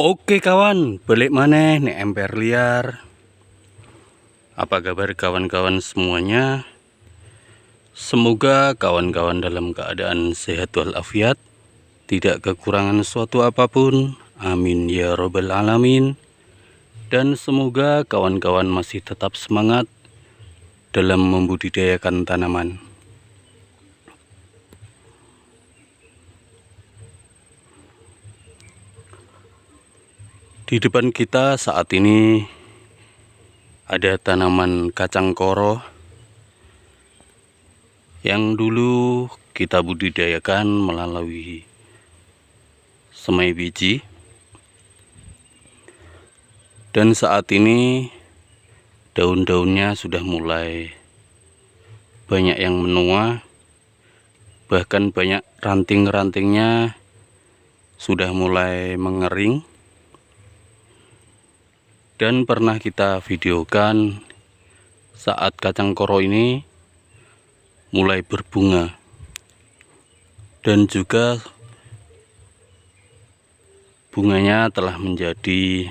Oke kawan, balik maneh nek emper liar. Apa kabar kawan-kawan semuanya? Semoga kawan-kawan dalam keadaan sehat walafiat, tidak kekurangan suatu apapun. Amin ya robbal alamin. Dan semoga kawan-kawan masih tetap semangat dalam membudidayakan tanaman. Di depan kita saat ini ada tanaman kacang koro yang dulu kita budidayakan melalui semai biji, dan saat ini daun-daunnya sudah mulai banyak yang menua, bahkan banyak ranting-rantingnya sudah mulai mengering. Dan pernah kita videokan saat kacang koro ini mulai berbunga, dan juga bunganya telah menjadi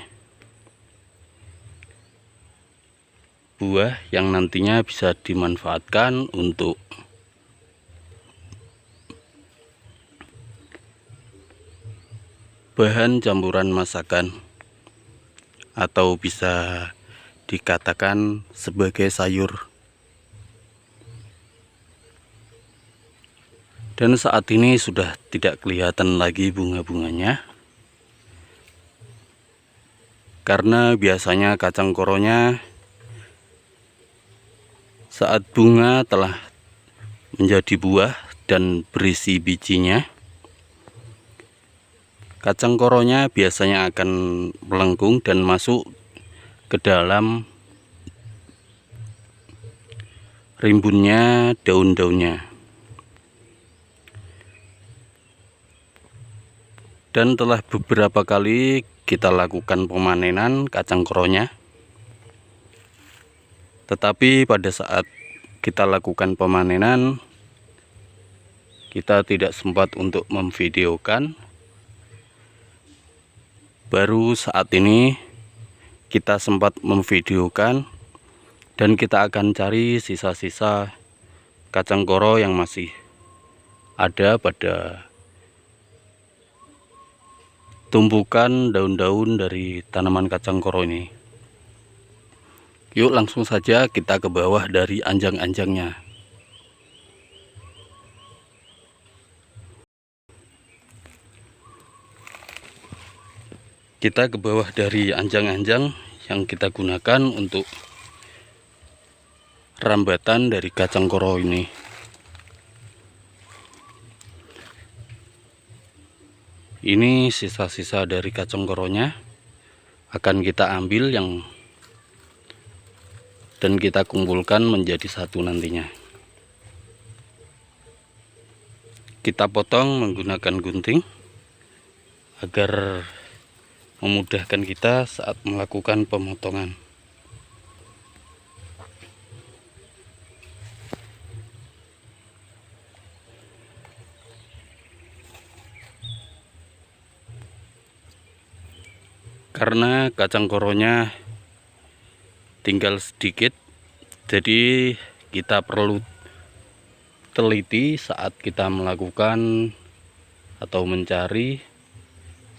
buah yang nantinya bisa dimanfaatkan untuk bahan campuran masakan, atau bisa dikatakan sebagai sayur. Dan saat ini sudah tidak kelihatan lagi bunga-bunganya, karena biasanya kacang koronya saat bunga telah menjadi buah dan berisi bijinya, kacang koronya biasanya akan melengkung dan masuk ke dalam rimbunnya daun-daunnya. Dan telah beberapa kali kita lakukan pemanenan kacang koronya, tetapi pada saat kita lakukan pemanenan, kita tidak sempat untuk memvideokan. Baru saat ini kita sempat memvideokan, dan kita akan cari sisa-sisa kacang koro yang masih ada pada tumpukan daun-daun dari tanaman kacang koro ini. Yuk langsung saja kita ke bawah dari anjang-anjangnya. Kita ke bawah dari anjang-anjang yang kita gunakan untuk rambatan dari kacang koro ini. Ini sisa-sisa dari kacang koronya akan kita ambil dan kita kumpulkan menjadi satu nantinya. Kita potong menggunakan gunting agar memudahkan kita saat melakukan pemotongan. Karena kacang koronya tinggal sedikit, jadi kita perlu teliti saat kita melakukan atau mencari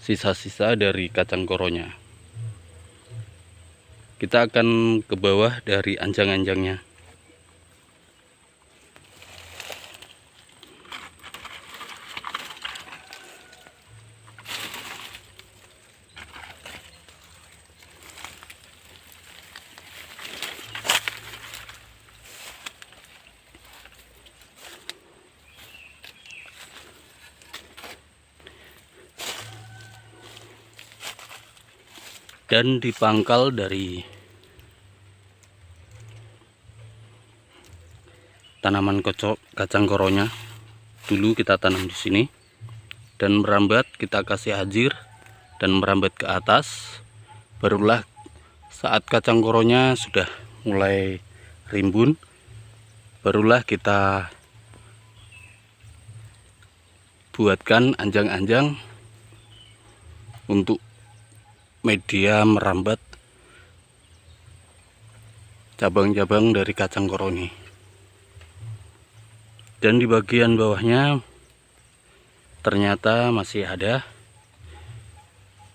sisa-sisa dari kacang koronya. Kita akan ke bawah dari anjang-anjangnya. Dan di pangkal dari tanaman kacang koronya dulu kita tanam di sini, dan merambat kita kasih hajir dan merambat ke atas. Barulah saat kacang koronya sudah mulai rimbun, barulah kita buatkan anjang-anjang untuk media merambat cabang-cabang dari kacang koro ini. Dan di bagian bawahnya ternyata masih ada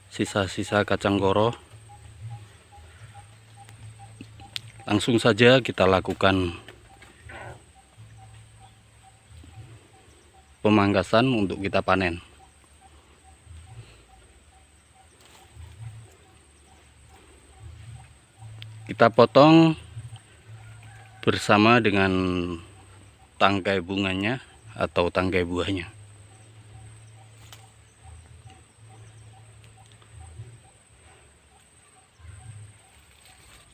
sisa-sisa kacang koro. Langsung saja kita lakukan pemangkasan untuk kita panen. Kita potong bersama dengan tangkai bunganya atau tangkai buahnya.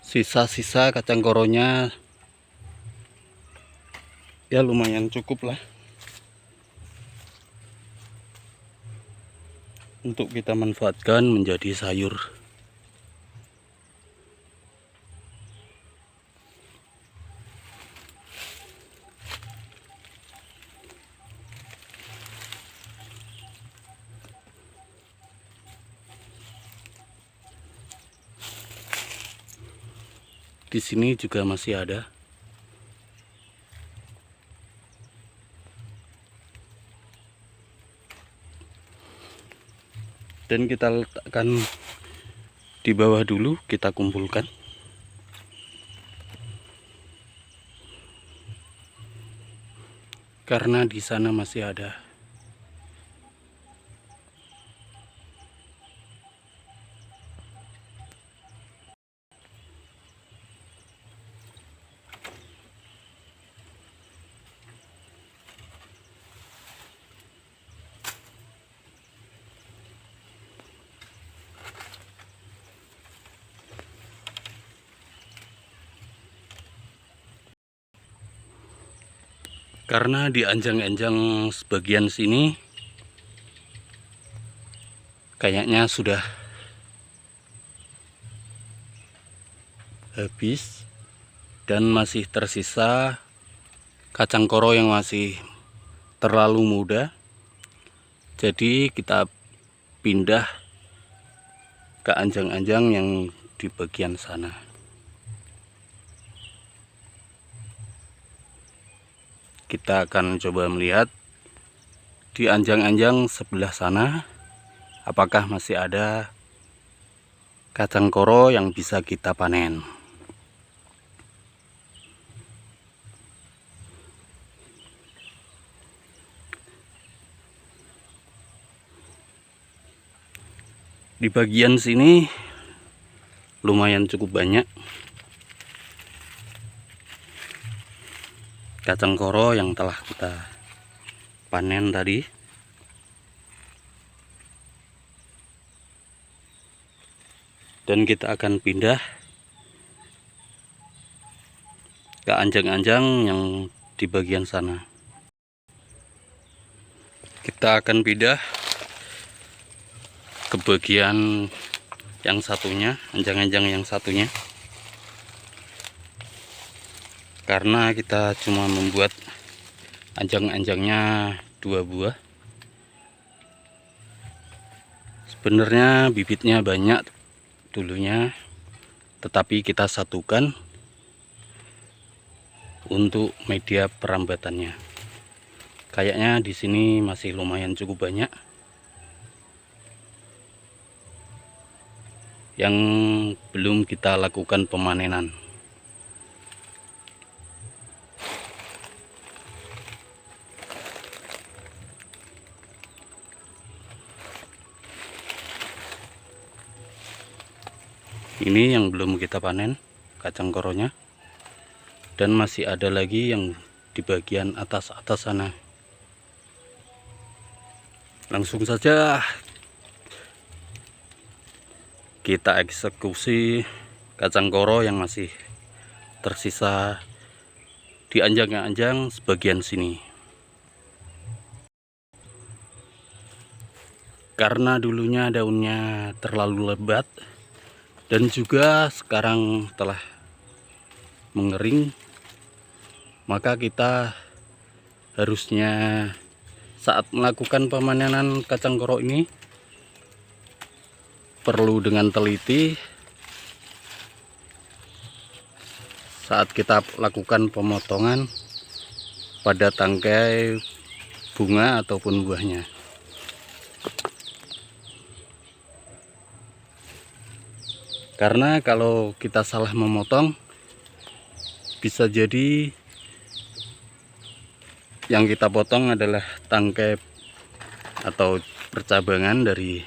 Sisa-sisa kacang koronya ya lumayan cukup lah untuk kita manfaatkan menjadi sayur. Di sini juga masih ada. Dan kita letakkan di bawah dulu, kita kumpulkan. Karena di sana masih ada. Karena di anjang-anjang sebagian sini kayaknya sudah habis dan masih tersisa kacang koro yang masih terlalu muda. Jadi kita pindah ke anjang-anjang yang di bagian sana. Kita akan coba melihat di anjang-anjang sebelah sana apakah masih ada kacang koro yang bisa kita panen. Di bagian sini lumayan cukup banyak kacang koro yang telah kita panen tadi. Dan kita akan pindah ke anjang-anjang yang di bagian sana. Kita akan pindah ke bagian yang satunya, anjang-anjang yang satunya. Karena kita cuma membuat anjang-anjangnya 2 buah. Sebenarnya bibitnya banyak dulunya, tetapi kita satukan untuk media perambatannya. Kayaknya di sini masih lumayan cukup banyak yang belum kita lakukan pemanenan. Ini yang belum kita panen kacang koronya, dan masih ada lagi yang di bagian atas sana. Langsung saja kita eksekusi kacang koro yang masih tersisa di anjang-anjang sebagian sini. Karena dulunya daunnya terlalu lebat dan juga sekarang telah mengering, maka kita harusnya saat melakukan pemanenan kacang koro ini perlu dengan teliti saat kita lakukan pemotongan pada tangkai bunga ataupun buahnya. Karena kalau kita salah memotong, bisa jadi yang kita potong adalah tangkai atau percabangan dari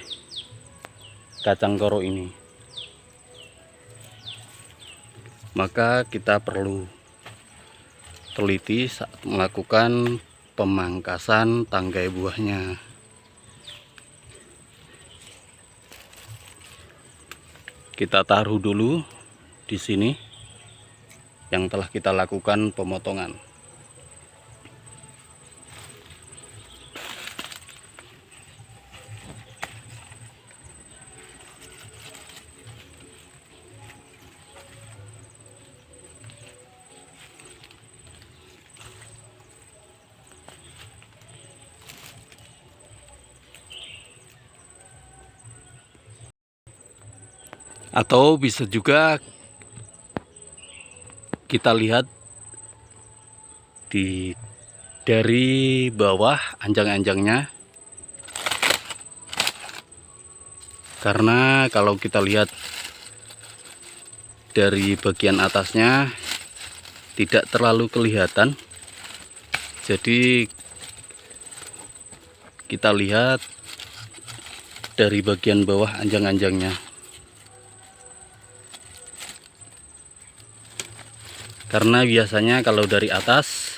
kacang koro ini. Maka kita perlu teliti saat melakukan pemangkasan tangkai buahnya. Kita taruh dulu di sini yang telah kita lakukan pemotongan. Atau bisa juga kita lihat dari bawah anjang-anjangnya, karena kalau kita lihat dari bagian atasnya tidak terlalu kelihatan, jadi kita lihat dari bagian bawah anjang-anjangnya. Karena biasanya kalau dari atas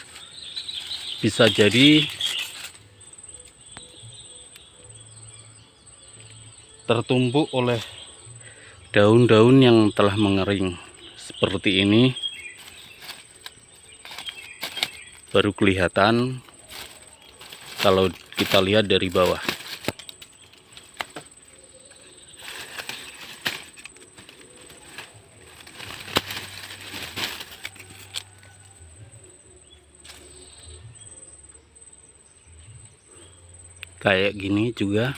bisa jadi tertumpuk oleh daun-daun yang telah mengering seperti ini, baru kelihatan kalau kita lihat dari bawah. Kayak gini juga.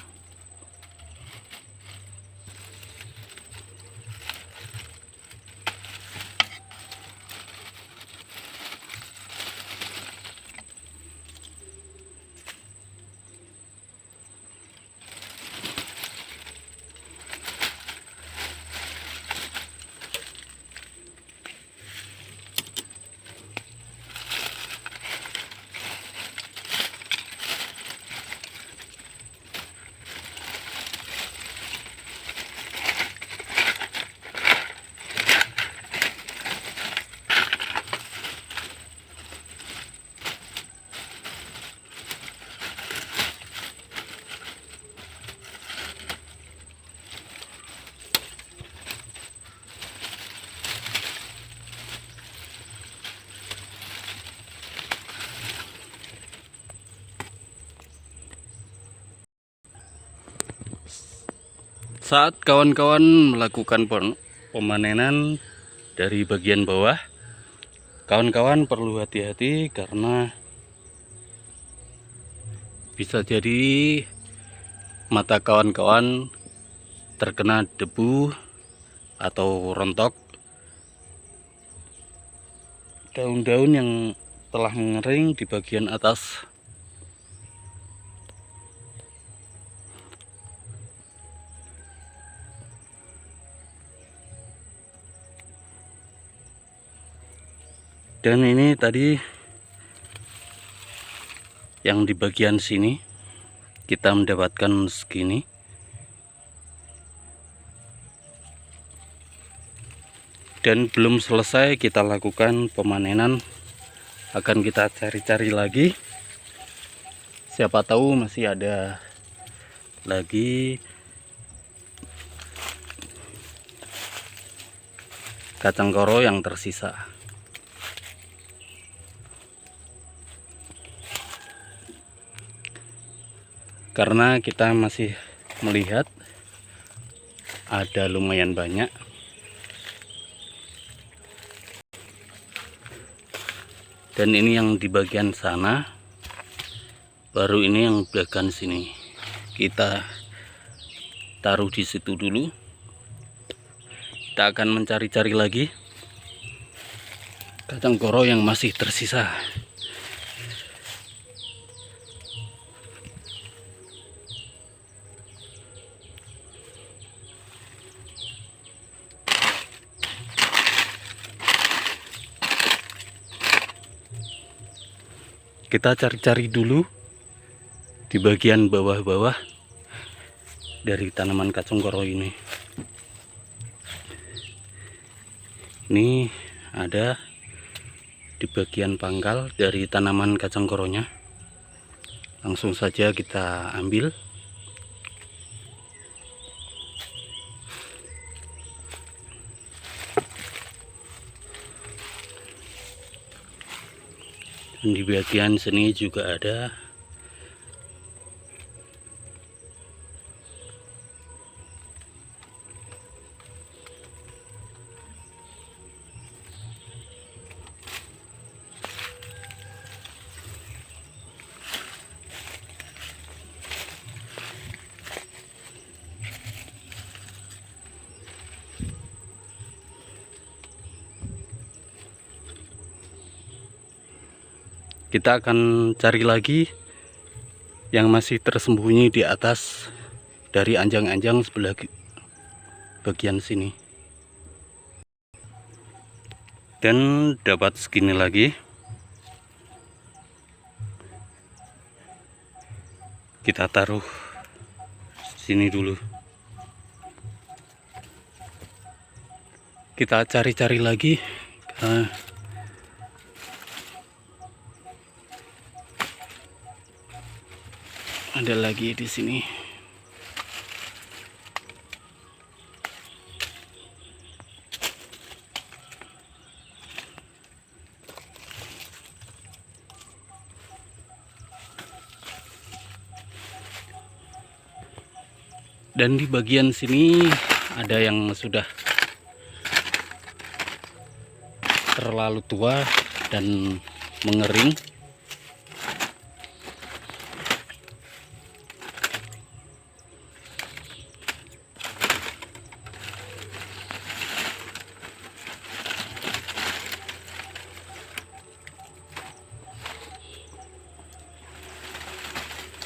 Saat kawan-kawan melakukan pemanenan dari bagian bawah, kawan-kawan perlu hati-hati karena bisa jadi mata kawan-kawan terkena debu atau rontok daun-daun yang telah mengering di bagian atas. Dan ini tadi yang di bagian sini kita mendapatkan segini. Dan belum selesai kita lakukan pemanenan, akan kita cari-cari lagi. Siapa tahu masih ada lagi kacang koro yang tersisa. Karena kita masih melihat ada lumayan banyak. Dan ini yang di bagian sana, baru ini yang bagian sini. Kita taruh di situ dulu. Kita akan mencari-cari lagi kacang koro yang masih tersisa. Kita cari-cari dulu di bagian bawah-bawah dari tanaman kacang koro ini. Ini ada di bagian pangkal dari tanaman kacang koronya. Langsung saja kita ambil. Dan di bagian sini juga ada. Kita akan cari lagi yang masih tersembunyi di atas dari anjang-anjang sebelah bagian sini. Dan dapat segini lagi. Kita taruh sini dulu. Kita cari-cari lagi. Ada lagi di sini. Dan di bagian sini ada yang sudah terlalu tua dan mengering.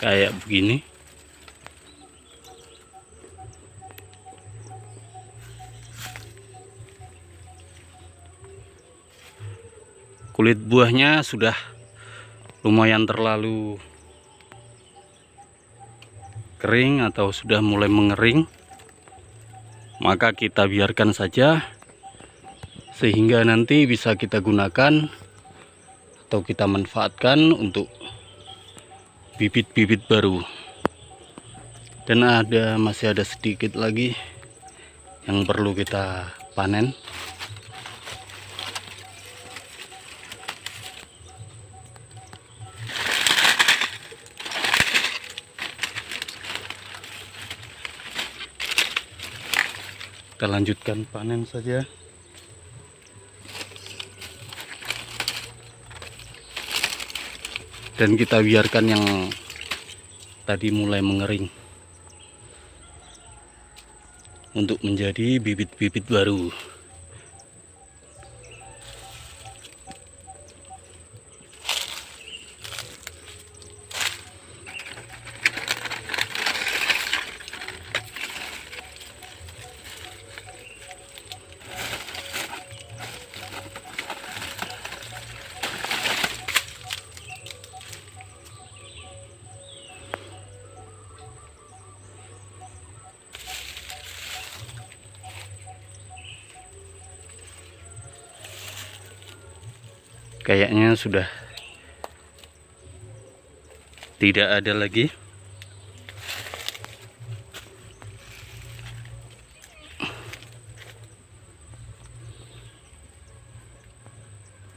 Kayak begini. Kulit buahnya sudah lumayan terlalu kering atau sudah mulai mengering. Maka kita biarkan saja sehingga nanti bisa kita gunakan atau kita manfaatkan untuk bibit-bibit baru. Dan masih ada sedikit lagi yang perlu kita panen. Kita lanjutkan panen saja. Dan kita biarkan yang tadi mulai mengering untuk menjadi bibit-bibit baru. Kayaknya sudah tidak ada lagi.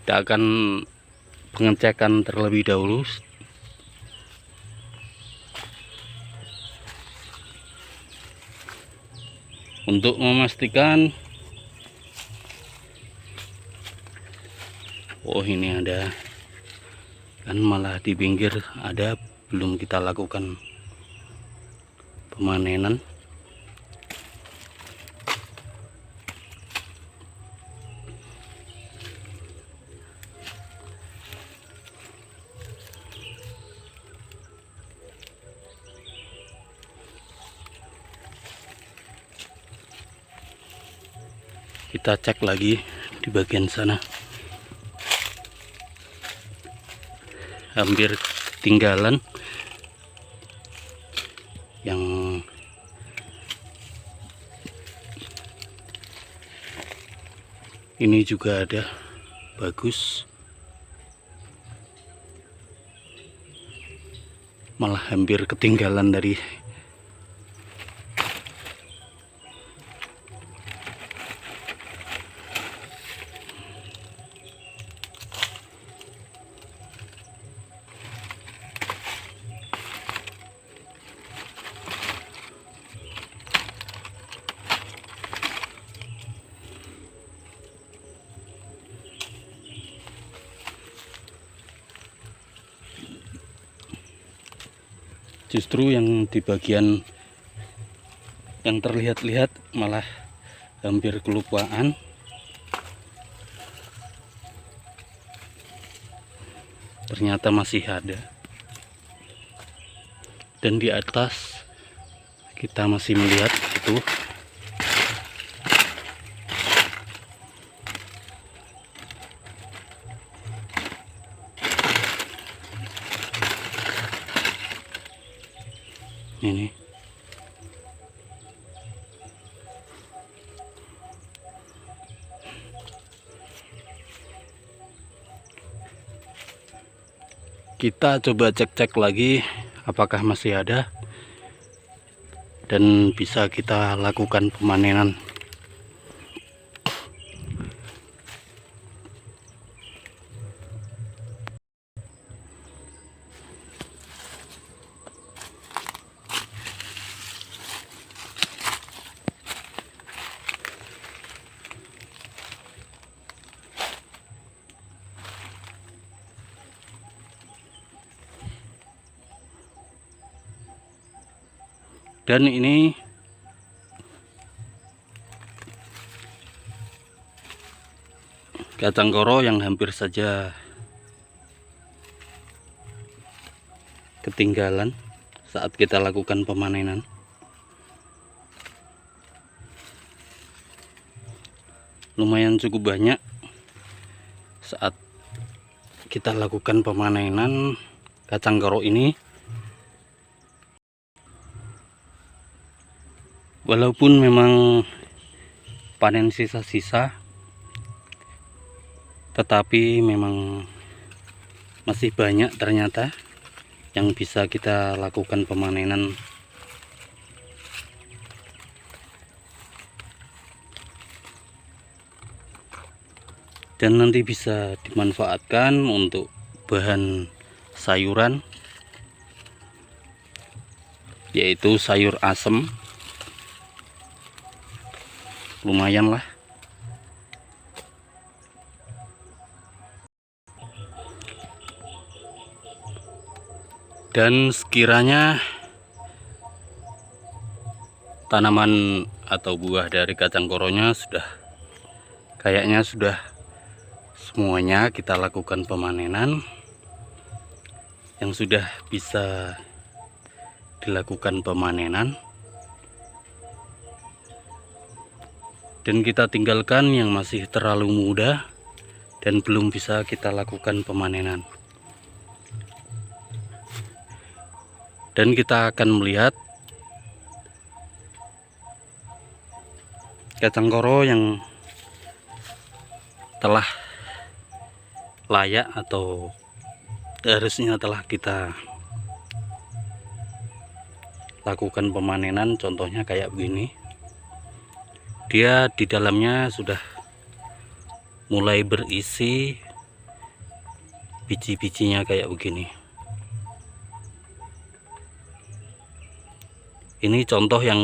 Kita akan pengecekan terlebih dahulu untuk memastikan. Oh, ini ada, kan malah di pinggir ada, belum kita lakukan pemanenan. Kita cek lagi di bagian sana, hampir ketinggalan. Yang ini juga ada, bagus, malah hampir ketinggalan dari justru yang di bagian yang terlihat-lihat malah hampir kelupaan. Ternyata masih ada. Dan di atas kita masih melihat itu. Ini kita coba cek-cek lagi apakah masih ada dan bisa kita lakukan pemanenan. Dan ini kacang koro yang hampir saja ketinggalan saat kita lakukan pemanenan. Lumayan cukup banyak saat kita lakukan pemanenan kacang koro ini. Walaupun memang panen sisa-sisa, tetapi memang masih banyak ternyata yang bisa kita lakukan pemanenan. Dan nanti bisa dimanfaatkan untuk bahan sayuran, yaitu sayur asem. Lumayan lah. Dan sekiranya tanaman atau buah dari kacang koronya kayaknya sudah semuanya kita lakukan pemanenan, yang sudah bisa dilakukan pemanenan. Dan kita tinggalkan yang masih terlalu muda dan belum bisa kita lakukan pemanenan. Dan kita akan melihat kacang koro yang telah layak atau harusnya telah kita lakukan pemanenan. Contohnya kayak begini. Dia di dalamnya sudah mulai berisi biji-bijinya kayak begini. Ini contoh yang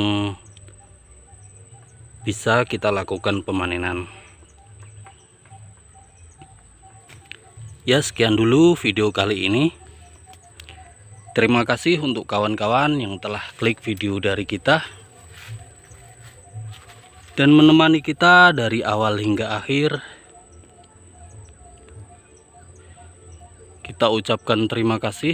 bisa kita lakukan pemanenan. Ya, sekian dulu video kali ini. Terima kasih untuk kawan-kawan yang telah klik video dari kita dan menemani kita dari awal hingga akhir. Kita ucapkan terima kasih.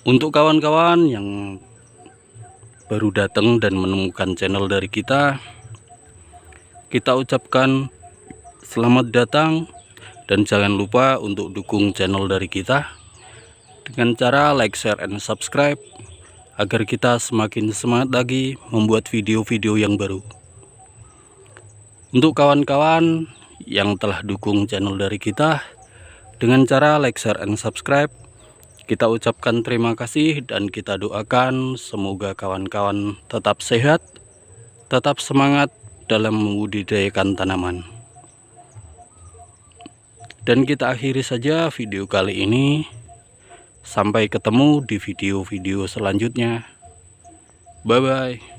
Untuk kawan-kawan yang baru datang dan menemukan channel dari kita ucapkan selamat datang. Dan jangan lupa untuk dukung channel dari kita dengan cara like, share, and subscribe, agar kita semakin semangat lagi membuat video-video yang baru. Untuk kawan-kawan yang telah dukung channel dari kita dengan cara like, share, and subscribe, kita ucapkan terima kasih dan kita doakan semoga kawan-kawan tetap sehat, tetap semangat dalam membudidayakan tanaman. Dan kita akhiri saja video kali ini. Sampai ketemu di video-video selanjutnya. Bye-bye.